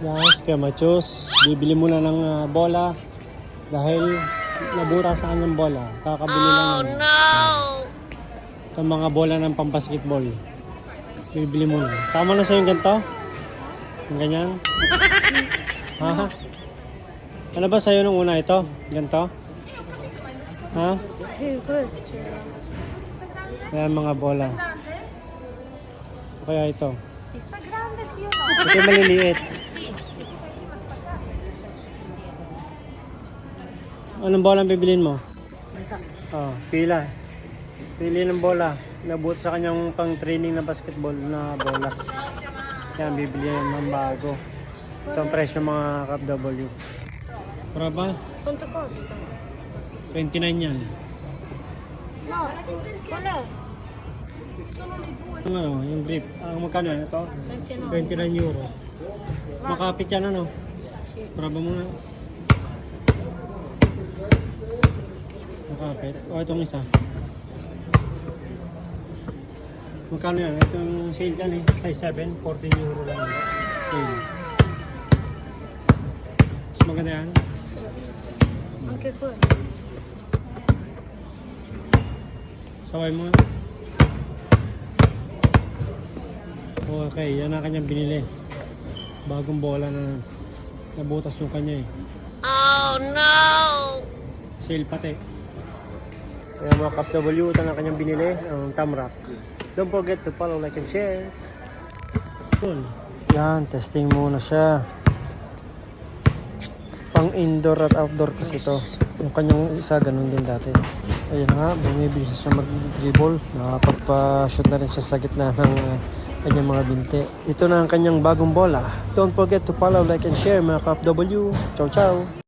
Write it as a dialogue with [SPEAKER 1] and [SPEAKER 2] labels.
[SPEAKER 1] Guys, kaya machos, bibili muna ng bola dahil nabura sa kanyang bola. Kakabili lang ng itong mga bola ng pampasketball. Bibili muna. Tama na sa'yo yung ganito? Yung ganyan? Ha? Ano ba sa'yo nung una ito? Ganito? Ha? Ayan mga bola. Kaya ito. Ito yung maliliit. Anong bola ang bibilin mo? Oh, pila. Pili ng bola. Nabut sa kanyang pang-training na basketball na bola. Yan, bibili yan ng bago. Ito ang presyo mga Cup W. Para ba?
[SPEAKER 2] ¿Cuánto costa?
[SPEAKER 1] 29 yan.
[SPEAKER 2] No, ¿cuál es?
[SPEAKER 1] Yung ano, yung grip. Magkano yan? Ito? 29 euro. Makapit yan ano? Para ba muna? Makapit. O itong isa. Magkano yan? Itong sale yan eh. Size 7, 14 euro lang. Sale. Mas maganda yan.
[SPEAKER 2] ¿Qué fue?
[SPEAKER 1] Saway mo. Okay, yan ang kanyang binili. Bagong bola na nabutas yung kanya eh. Oh no! Sale pati. Kaya mga Cup W, ito na kanyang binili, ang Tamrock. Don't forget to follow, like, and share. Cool. Yan, testing muna siya. Pang indoor at outdoor kasi ito. Yung kanyang isa, ganun din dati. Ayun nga, bumibisa siya mag-dribble. Nakapagpa-shoot na rin siya sa gitna ng kanyang mga binti. Ito na ang kanyang bagong bola. Don't forget to follow, like, and share mga Cup W. Ciao, ciao!